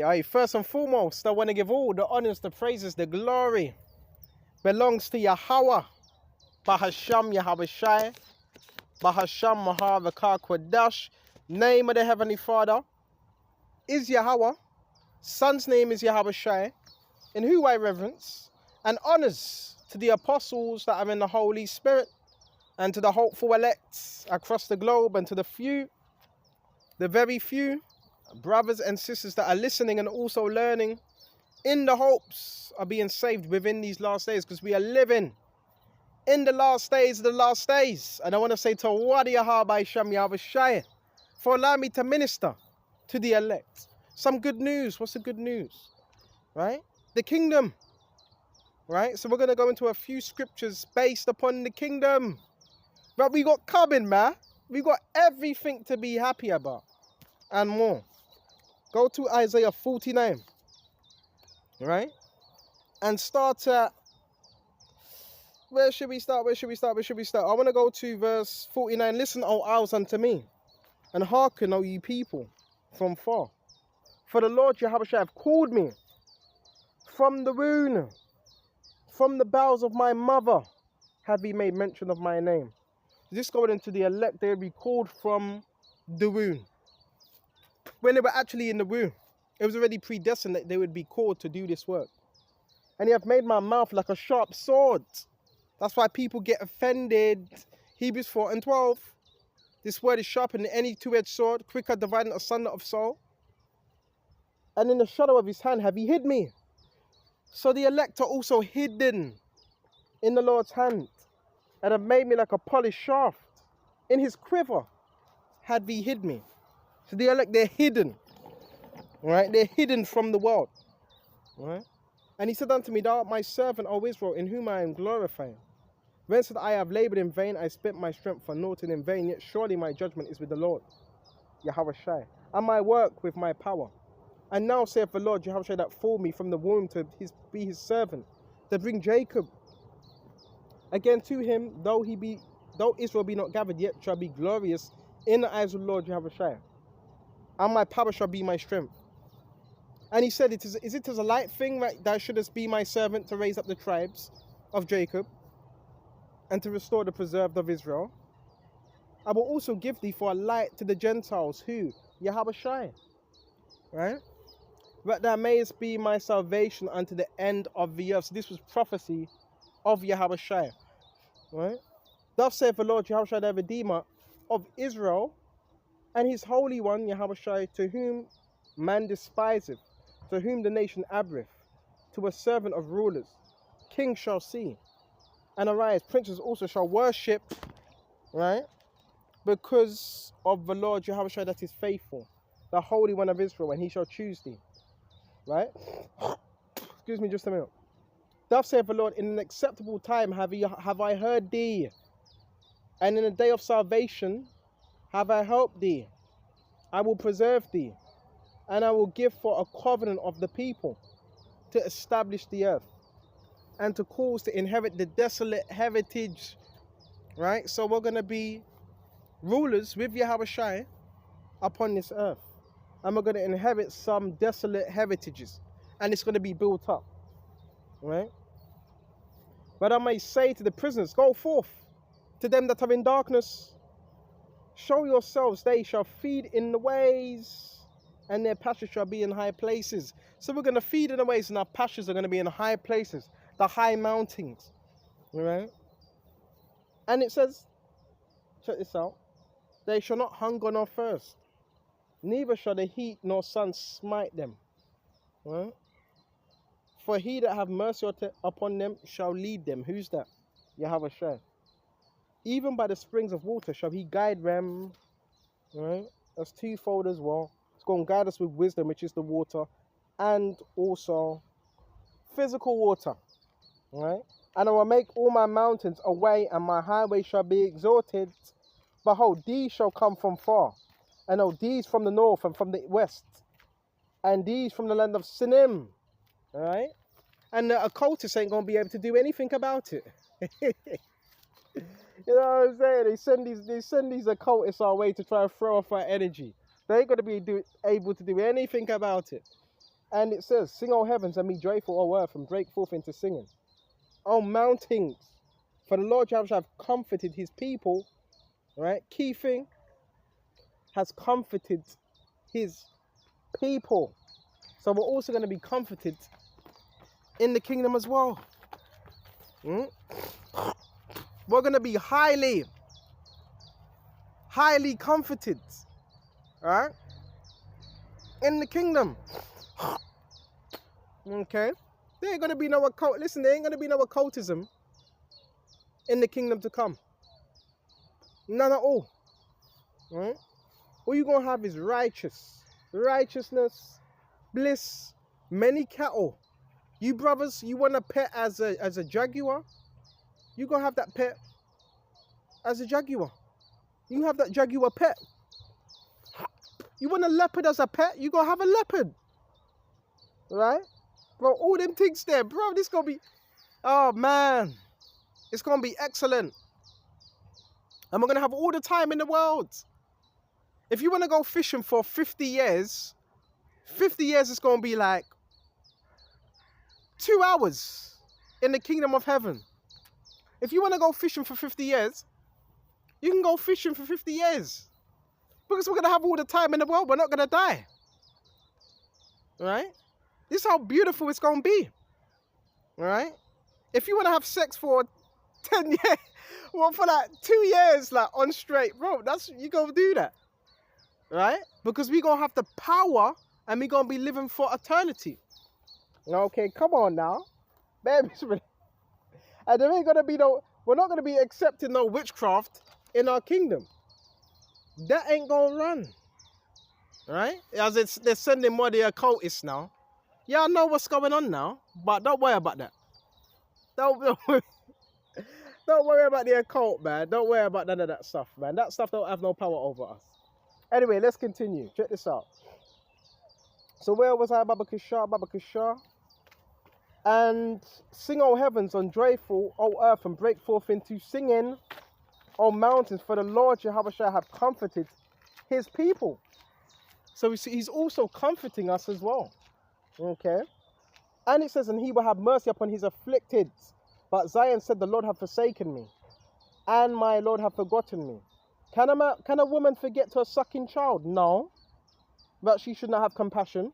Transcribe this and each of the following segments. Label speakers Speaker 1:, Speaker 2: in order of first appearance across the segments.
Speaker 1: Aye. First and foremost, I want to give all the honors, the praises, the glory belongs to Yahweh, Bahasham Yahawashai, Bahasham Mahavakar Kwadash. Name of the Heavenly Father is Yahweh. Son's name is Yahawashai, in who I reverence, and honors to the apostles that are in the Holy Spirit, and to the hopeful elects across the globe, and to the few, the very few brothers and sisters that are listening and also learning in the hopes of being saved within these last days, because we are living in the last days of the last days. And I want to say to YAHAWASHI for allowing me to minister to the elect. Some good news. What's the good news? Right? The kingdom. Right? So we're going to go into a few scriptures based upon the kingdom. But we got coming, man. We got everything to be happy about and more. Go to Isaiah 49. Right? And start at, where should we start? Where should we start? Where should we start? I want to go to verse 49. Listen, O isles, unto me, and hearken, O ye people from far. For the Lord Yahushua hath called me from the womb, from the bowels of my mother have he made mention of my name. This going into the elect, they will be called from the womb. When they were actually in the womb, it was already predestined that they would be called to do this work. And he hath made my mouth like a sharp sword. That's why people get offended. Hebrews 4:12. This word is sharper than any two-edged sword, quicker dividing asunder of soul. And in the shadow of his hand have he hid me. So the elect are also hidden in the Lord's hand, and have made me like a polished shaft. In his quiver had he hid me. So the elect, they're hidden. Right? They're hidden from the world. Right? And he said unto me, thou art my servant, O Israel, in whom I am glorifying. Whence that I have laboured in vain, I spent my strength for naught and in vain, yet surely my judgment is with the Lord, Yahushua, and my work with my power. And now saith the Lord, Yahushua, that formed me from the womb to be his servant, to bring Jacob again to him, though Israel be not gathered, yet shall be glorious in the eyes of the Lord, Yahushua, and my power shall be my strength. And he said, is it as a light thing that thou shouldest be my servant to raise up the tribes of Jacob, and to restore the preserved of Israel? I will also give thee for a light to the Gentiles, who? Yahushua. Right? That thou mayest be my salvation unto the end of the earth. So this was prophecy of Yahushua. Right? Thus saith the Lord Yahushua, the Redeemer of Israel, and his Holy One, Yahushua, to whom man despiseth, to whom the nation abhorreth, to a servant of rulers. Kings shall see and arise, princes also shall worship, right? Because of the Lord Yahushua that is faithful, the Holy One of Israel, and he shall choose thee, right? Excuse me just a minute. Thus saith the Lord, in an acceptable time have I heard thee, and in a day of salvation have I helped thee. I will preserve thee, and I will give for a covenant of the people to establish the earth, and to cause to inherit the desolate heritage. Right? So we're going to be rulers with Yahushua upon this earth. And we're going to inherit some desolate heritages. And it's going to be built up. Right? But I may say to the prisoners, go forth. To them that are in darkness, show yourselves, they shall feed in the ways, and their pastures shall be in high places. So we're going to feed in the ways, and our pastures are going to be in high places, the high mountains. Right? And it says, check this out, they shall not hunger nor thirst, neither shall the heat nor sun smite them. Right? For he that have mercy upon them shall lead them. Who's that? Yahushua. Even by the springs of water shall he guide them. Right? That's twofold as well. It's going to guide us with wisdom, which is the water, and also physical water. Right? And I will make all my mountains a way, and my highway shall be exalted. Behold, these shall come from far, and these from the north and from the west, and these from the land of Sinim. Alright? And the occultists ain't going to be able to do anything about it. You know what I'm saying? They send these occultists our way to try and throw off our energy. They ain't going to be able to do anything about it. And it says, sing, O heavens, and be joyful, O earth, and break forth into singing. O mountains, for the Lord Jehovah have comforted his people. Right? Key thing, has comforted his people. So we're also going to be comforted in the kingdom as well. We're going to be highly comforted. Right? In the kingdom. Okay? There ain't going to be no occult. Listen, there ain't going to be no occultism in the kingdom to come. None at all. Right? All you're going to have is righteousness, bliss, many cattle. You brothers, you want a pet as a jaguar? You're going to have that pet as a jaguar. You have that jaguar pet. You want a leopard as a pet? You're going to have a leopard. Right? Bro, all them things there, bro, this going to be, oh man, it's going to be excellent. And we're going to have all the time in the world. If you want to go fishing for 50 years, 50 years is going to be like 2 hours in the kingdom of heaven. If you want to go fishing for 50 years, you can go fishing for 50 years. Because we're going to have all the time in the world. We're not going to die. Right? This is how beautiful it's going to be. Right? If you want to have sex for 10 years, well, for like 2 years, like on straight, bro, you going to do that. Right? Because we're going to have the power and we're going to be living for eternity. Okay, come on now. Babies. And there ain't going to be we're not going to be accepting no witchcraft in our kingdom. That ain't going to run. Right? As they're sending more the occultists now. Yeah, I know what's going on now, but don't worry about that. Don't worry about the occult, man. Don't worry about none of that stuff, man. That stuff don't have no power over us. Anyway, let's continue. Check this out. So where was I? Baba Kishar. And sing, O heavens, on joyful, O earth, and break forth into singing, O mountains, for the Lord Yahawashi have comforted his people. So he's also comforting us as well. Okay. And it says, and he will have mercy upon his afflicted. But Zion said, the Lord hath forsaken me, and my Lord hath forgotten me. Can a woman forget her sucking child? No. But she should not have compassion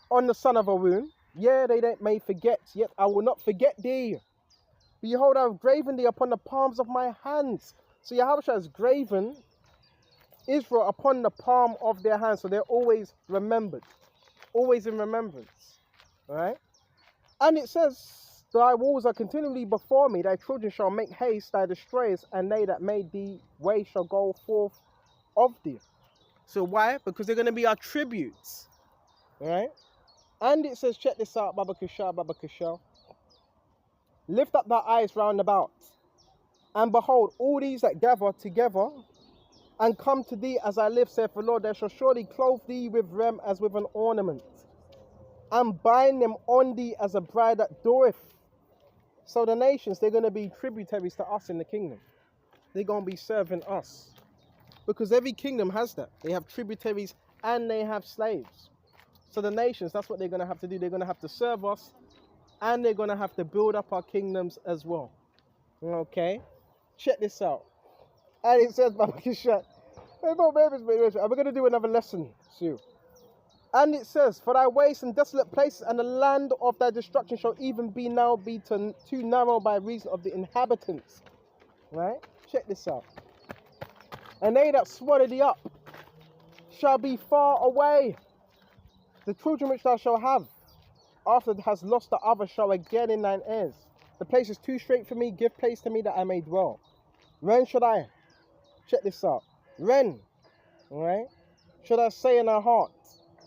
Speaker 1: on the son of her womb. Yeah, they may forget, yet I will not forget thee. Behold, I have graven thee upon the palms of my hands. So Yahweh has graven Israel upon the palm of their hands. So they're always remembered. Always in remembrance. Right? And it says, thy walls are continually before me. Thy children shall make haste, thy destroyers, and they that made thee way shall go forth of thee. So why? Because they're going to be our tributes. Right? And it says, check this out, Baba Kushal. Lift up thy eyes round about, and behold, all these that gather together, and come to thee as I live, saith the Lord, they shall surely clothe thee with them as with an ornament, and bind them on thee as a bride that doeth. So the nations, they're going to be tributaries to us in the kingdom. They're going to be serving us. Because every kingdom has that. They have tributaries and they have slaves. So the nations, that's what they're going to have to do. They're going to have to serve us, and they're going to have to build up our kingdoms as well. Okay? Check this out. And it says, we're going to do another lesson soon. And it says, for thy waste and desolate places, and the land of thy destruction shall even be too narrow by reason of the inhabitants. Right? Check this out. And they that swallow thee up shall be far away. The children which thou shalt have, after thou hast lost the other, shall again in thine heirs. The place is too straight for me, give place to me that I may dwell. When should I? Check this out. When, alright, should I say in our heart,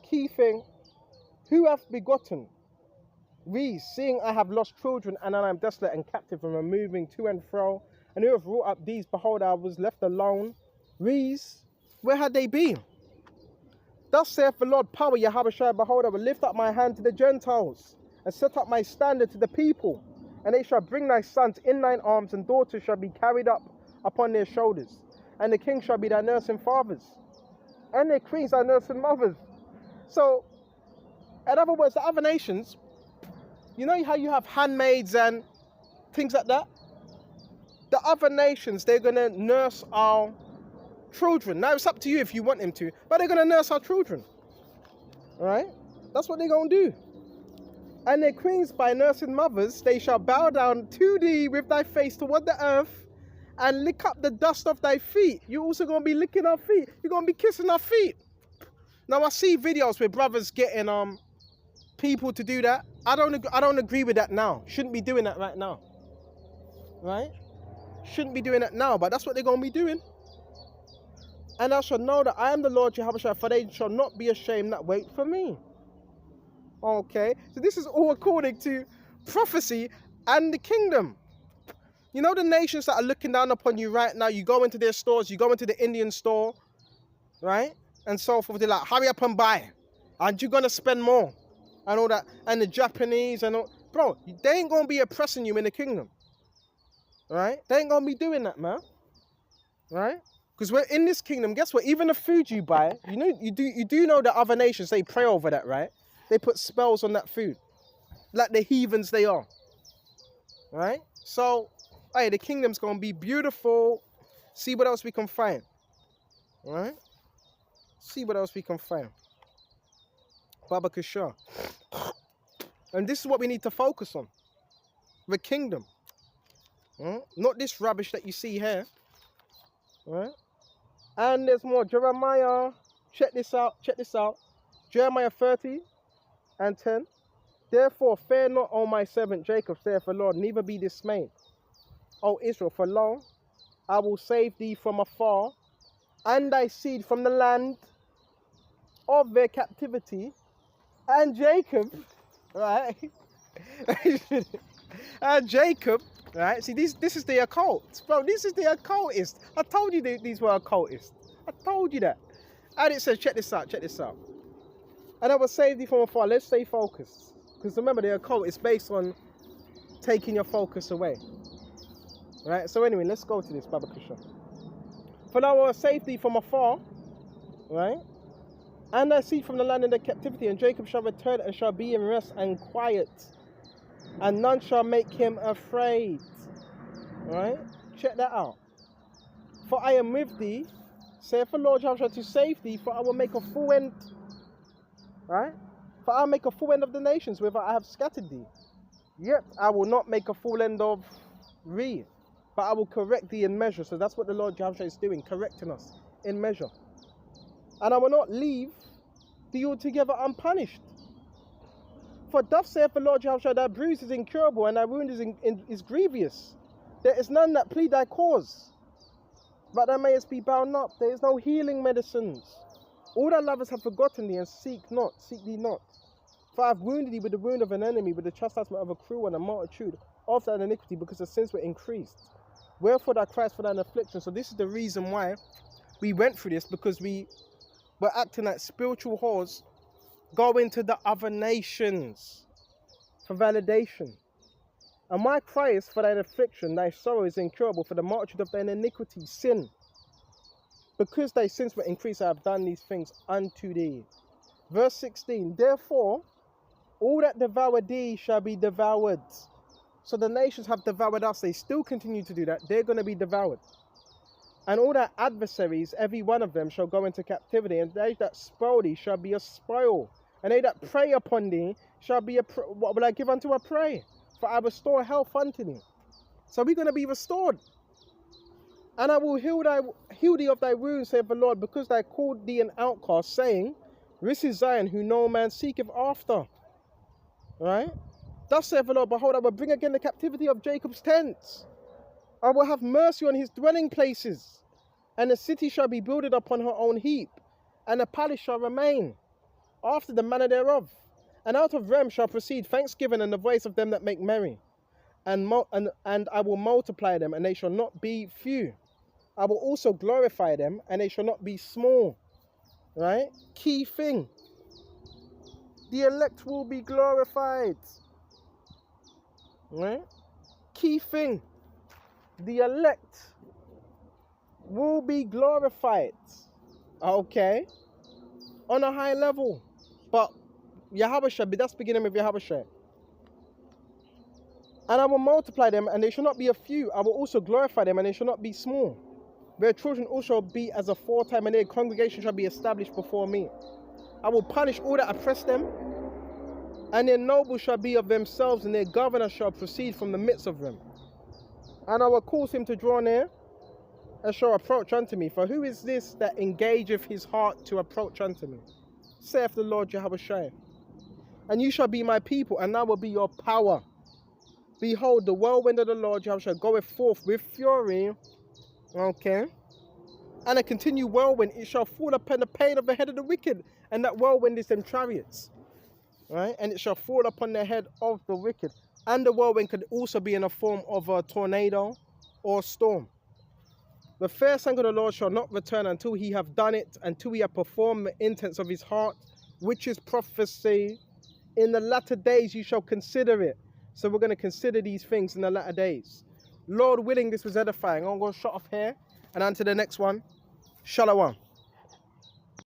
Speaker 1: key thing, who hath begotten? We, seeing I have lost children, and I am desolate and captive, and removing to and fro, and who have brought up these? Behold, I was left alone. Rees, where had they been? Thus saith the Lord power, Yahawashi, behold, I will lift up my hand to the Gentiles, and set up my standard to the people, and they shall bring thy sons in thine arms, and daughters shall be carried up upon their shoulders, and the king shall be thy nursing fathers, and their queens thy nursing mothers. So, In other words, the other nations, you know how you have handmaids and things like that? The other nations, they're going to nurse our children. Now, it's up to you if you want them to, but they're going to nurse our children. All right? That's what they're going to do. And their queens, by nursing mothers, they shall bow down to thee with thy face toward the earth and lick up the dust of thy feet. You're also going to be licking our feet. You're going to be kissing our feet. Now, I see videos where brothers getting people to do that. I don't agree with that now. Shouldn't be doing that right now. Right? Shouldn't be doing that now, but that's what they're going to be doing. And thou shalt know that I am the Lord YAHAWASHI, for they shall not be ashamed that wait for me. Okay, so this is all according to prophecy and the kingdom. You know the nations that are looking down upon you right now, you go into their stores, you go into the Indian store, right? And so forth, they're like, hurry up and buy. Aren't you going to spend more? And all that. And the Japanese and all. Bro, they ain't going to be oppressing you in the kingdom. Right? They ain't going to be doing that, man. Right? Because we're in this kingdom, guess what? Even the food you buy, you do know that other nations, they pray over that, right? They put spells on that food. Like the heathens they are. Right? So, hey, the kingdom's going to be beautiful. See what else we can find. Right? See what else we can find. Baba Kishar. And this is what we need to focus on. The kingdom. Not this rubbish that you see here. Right? And there's more. Jeremiah. Check this out. Check this out. Jeremiah 30 and 10. Therefore, fear not, O my servant Jacob, saith the Lord, neither be dismayed, O Israel, for lo, I will save thee from afar, and thy seed from the land of their captivity. And Jacob, right? And Jacob, right? See, this is the occult. Bro, this is the occultist. I told you these were occultists. I told you that. And it says, check this out, check this out. And I will save thee from afar. Let's stay focused. Because remember, the occult is based on taking your focus away. Right? So anyway, let's go to this, Baba Krishna. For thou wilt save thee from afar, right? And thy seed from the land of the captivity, and Jacob shall return and shall be in rest and quiet, and none shall make him afraid. Right? Check that out. For I am with thee, saith the Lord YAHAWASHI, to save thee, for I will make a full end. Right? For I will make a full end of the nations, whither I have scattered thee. Yet I will not make a full end of thee, but I will correct thee in measure. So that's what the Lord YAHAWASHI is doing, correcting us in measure. And I will not leave thee altogether unpunished. For thus saith the Lord YAHAWASHI, thy bruise is incurable, and thy wound is grievous. There is none that plead thy cause, but thou mayest be bound up. There is no healing medicines. All thy lovers have forgotten thee, and seek thee not. For I have wounded thee with the wound of an enemy, with the chastisement of a cruel and a multitude of thine iniquity, because the sins were increased. Wherefore thou criest for thine affliction. So this is the reason why we went through this, because we were acting like spiritual whores, going to the other nations for validation. And my cry is for thine affliction, thy sorrow is incurable, for the multitude of thine iniquity, sin. Because thy sins were increased, I have done these things unto thee. Verse 16, therefore, all that devour thee shall be devoured. So the nations have devoured us. They still continue to do that. They're going to be devoured. And all thy adversaries, every one of them, shall go into captivity. And they that spoil thee shall be a spoil. And they that prey upon thee shall be what will I give unto a prey? For I restore health unto thee. So we're going to be restored. And I will heal thee of thy wounds, saith the Lord, because thou called thee an outcast, saying, this is Zion, who no man seeketh after. Right? Thus saith the Lord, behold, I will bring again the captivity of Jacob's tents. I will have mercy on his dwelling places, and the city shall be builded upon her own heap, and the palace shall remain after the manner thereof. And out of them shall proceed thanksgiving and the voice of them that make merry. And I will multiply them, and they shall not be few. I will also glorify them, and they shall not be small. Right? Key thing. The elect will be glorified. Right? Key thing. The elect will be glorified. Okay? On a high level. But YAHAWASHI, that's beginning with YAHAWASHI. And I will multiply them, and they shall not be a few. I will also glorify them, and they shall not be small. Their children also be as aforetime, and their congregation shall be established before me. I will punish all that oppress them, and their nobles shall be of themselves, and their governor shall proceed from the midst of them. And I will cause him to draw near, and shall approach unto me. For who is this that engageth his heart to approach unto me? Saith the Lord YAHAWASHI. And you shall be my people, and I will be your power. Behold, the whirlwind of the Lord YAHAWASHI goeth forth with fury. Okay. And a continued whirlwind, it shall fall upon the pain of the head of the wicked. And that whirlwind is them chariots. Right? And it shall fall upon the head of the wicked. And the whirlwind could also be in the form of a tornado or storm. The fair sang of the Lord shall not return until he have done it, until he have performed the intents of his heart, which is prophecy. In the latter days you shall consider it. So we're going to consider these things in the latter days. Lord willing, this was edifying. I'm going to shut off here and on to the next one. Shalom.